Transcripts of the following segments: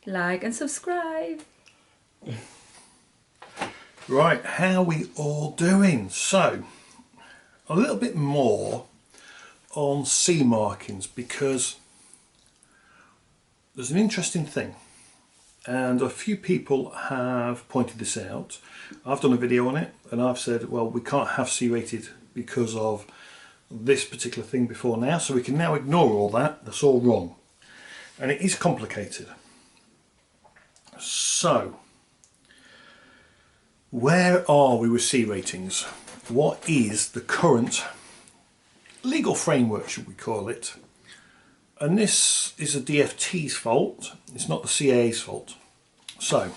like and subscribe. Right, how are we all doing? So, a little bit more on C markings, because there's an interesting thing and a few people have pointed this out. I've done a video on it and I've said, well, we can't have C rated because of this particular thing before now, so we can now ignore all that. That's all wrong, and it is complicated. So where are we with C ratings? What is the current legal framework, should we call it? And this is the DFT's fault, it's not the CA's fault. So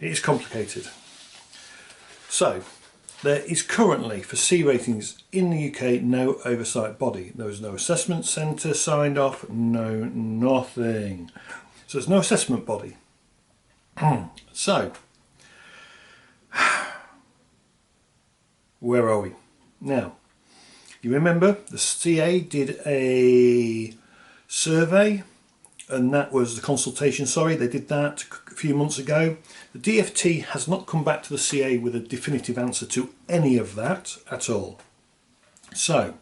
it is complicated. So there is currently, for C ratings in the UK, no oversight body. There is no assessment centre signed off, no nothing. So there's no assessment body. So where are we now? You remember the CA did a survey, and that was the consultation, sorry, they did that a few months ago. The DFT has not come back to the CA with a definitive answer to any of that at all. So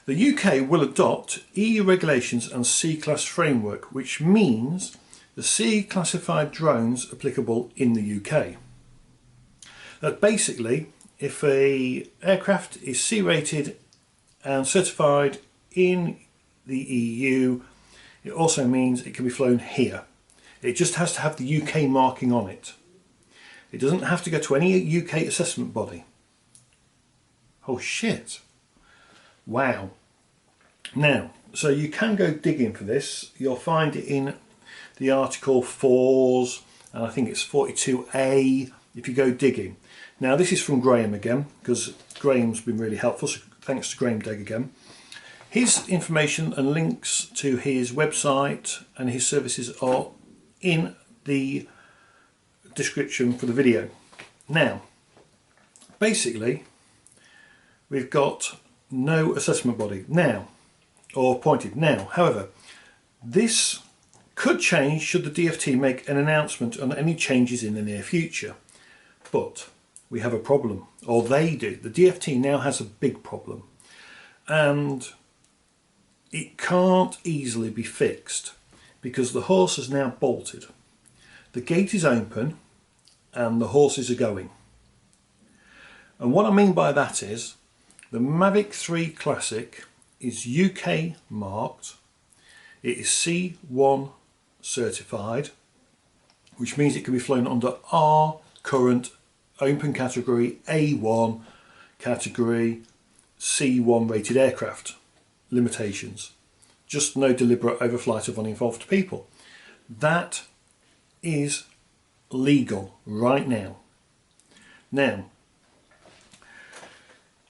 the UK will adopt EU regulations and C-class framework, which means the C classified drones applicable in the UK. That basically, if a aircraft is C rated and certified in the EU, it also means it can be flown here. It just has to have the UK marking on it. It doesn't have to go to any UK assessment body. Oh shit. Wow. Now, so you can go digging for this. You'll find it in the Article 4s, and I think it's 42A if you go digging. Now this is from Graham again, because Graham's been really helpful, so thanks to Graham Degg again. His information and links to his website and his services are in the description for the video. Now, basically, we've got no assessment body now, or appointed now. However, this could change should the DFT make an announcement on any changes in the near future. But we have a problem, or they do. The DFT now has a big problem, and it can't easily be fixed because the horse is now bolted. The gate is open and the horses are going. And what I mean by that is the Mavic 3 Classic is UK marked, it is C1 certified, which means it can be flown under our current open category A1 category C1 rated aircraft limitations, just no deliberate overflight of uninvolved people. That is legal right now. Now,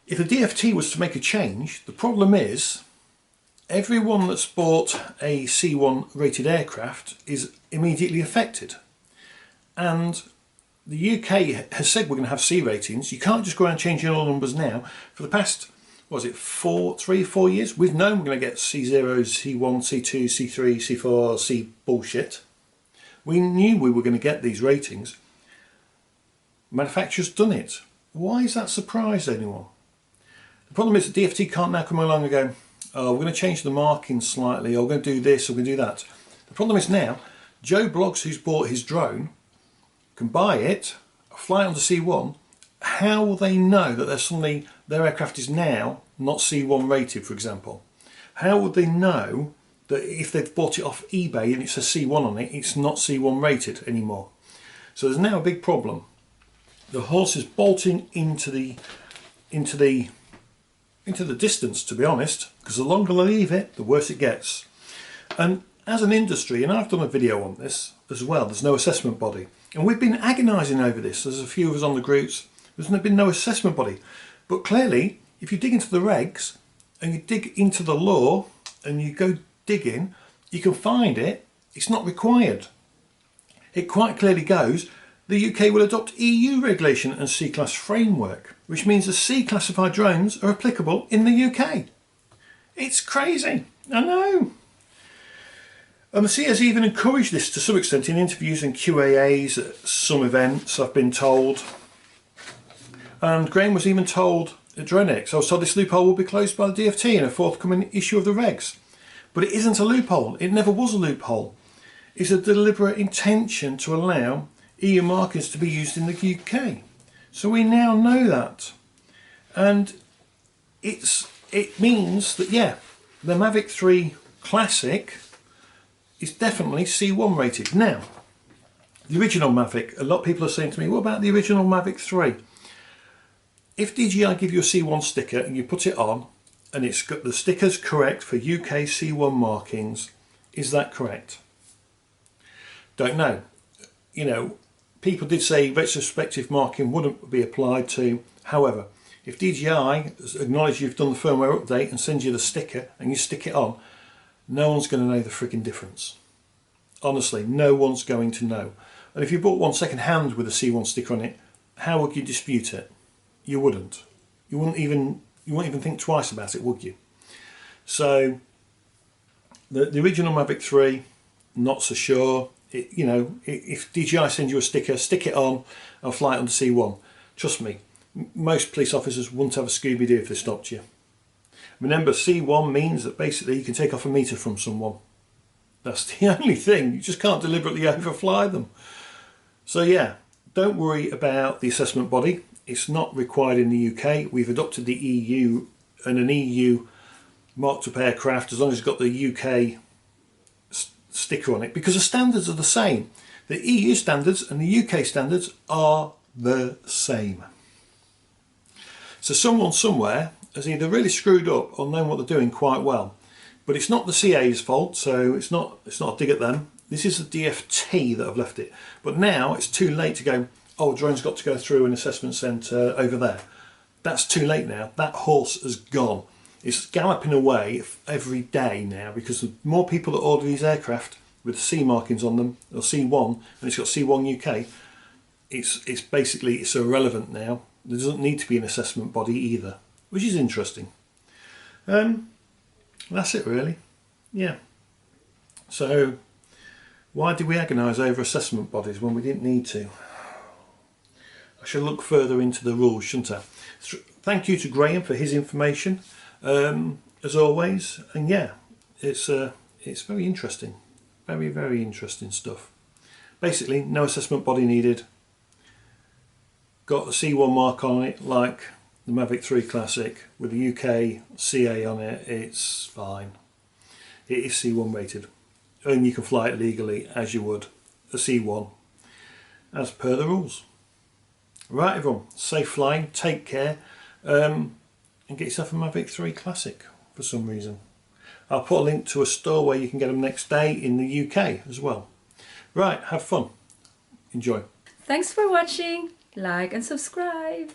if the DFT was to make a change, the problem is everyone that's bought a C1 rated aircraft is immediately affected, and the UK has said we're going to have C ratings. You can't just go around changing all the numbers now. For the past, was it 4 years, we've known we're going to get C0s, C1, C2, C3, C4, C bullshit. We knew we were going to get these ratings. Manufacturers done it. Why is that surprised anyone? The problem is the DFT can't now come along and go, oh, we're going to change the marking slightly, or we're going to do this, or we're going to do that. The problem is now, Joe Bloggs, who's bought his drone, can buy it, fly onto C1. How will they know that their aircraft is now not C1 rated, for example? How would they know that if they've bought it off eBay and it says C1 on it, it's not C1 rated anymore? So there's now a big problem. The horse is bolting into the distance, to be honest, because the longer they leave it, the worse it gets. And as an industry, and I've done a video on this as well, there's no assessment body. And we've been agonising over this. There's a few of us on the groups. There's been no assessment body. But clearly, if you dig into the regs and you dig into the law and you go digging, you can find it. It's not required. It quite clearly goes, the UK will adopt EU regulation and C-class framework, which means the C classified drones are applicable in the UK. It's crazy. I know. The CA has even encouraged this to some extent in interviews and QAAs at some events, I've been told. And Graham was even told at DroneX, I was told this loophole will be closed by the DFT in a forthcoming issue of the regs. But it isn't a loophole, it never was a loophole. It's a deliberate intention to allow EU markings to be used in the UK. So we now know that. And it means that, yeah, the Mavic 3 Classic is definitely C1 rated. Now, the original Mavic, a lot of people are saying to me, what about the original Mavic 3? If DJI give you a C1 sticker and you put it on and it's got the sticker's correct for UK C1 markings, is that correct? Don't know. You know, people did say retrospective marking wouldn't be applied to. However, if DJI acknowledge you've done the firmware update and sends you the sticker and you stick it on, no one's going to know the freaking difference. Honestly, no one's going to know. And if you bought one second hand with a C1 sticker on it, how would you dispute it? You wouldn't. You wouldn't even think twice about it, would you? So the original Mavic 3, not so sure. You know, if DJI sends you a sticker, stick it on and fly it on the C1. Trust me, most police officers wouldn't have a Scooby-Doo if they stopped you. Remember, C1 means that basically you can take off a metre from someone. That's the only thing. You just can't deliberately overfly them. So yeah, don't worry about the assessment body. It's not required in the UK. We've adopted the EU, and an EU marked up aircraft, as long as it's got the UK sticker on it, because the standards are the same. The EU standards and the UK standards are the same. So someone somewhere has either really screwed up or known what they're doing quite well. But it's not the CA's fault, so it's not a dig at them. This is the DFT that have left it. But now it's too late to go, oh, drone's got to go through an assessment centre over there. That's too late now. That horse has gone. It's galloping away every day now, because the more people that order these aircraft with C markings on them, or C1, and it's got C1 UK, it's basically, it's irrelevant now. There doesn't need to be an assessment body either, which is interesting. That's it really. Yeah. So why did we agonise over assessment bodies when we didn't need to? I should look further into the rules, shouldn't I? Thank you to Graham for his information, as always. And yeah, it's very interesting. Very, very interesting stuff. Basically, no assessment body needed. Got a C1 mark on it, like the Mavic 3 Classic, with a UK CA on it. It's fine. It is C1 rated, and you can fly it legally as you would a C1, as per the rules. Right, everyone, safe flying, take care, and get yourself a Mavic 3 Classic for some reason. I'll put a link to a store where you can get them next day in the UK as well. Right, have fun. Enjoy. Thanks for watching. Like and subscribe.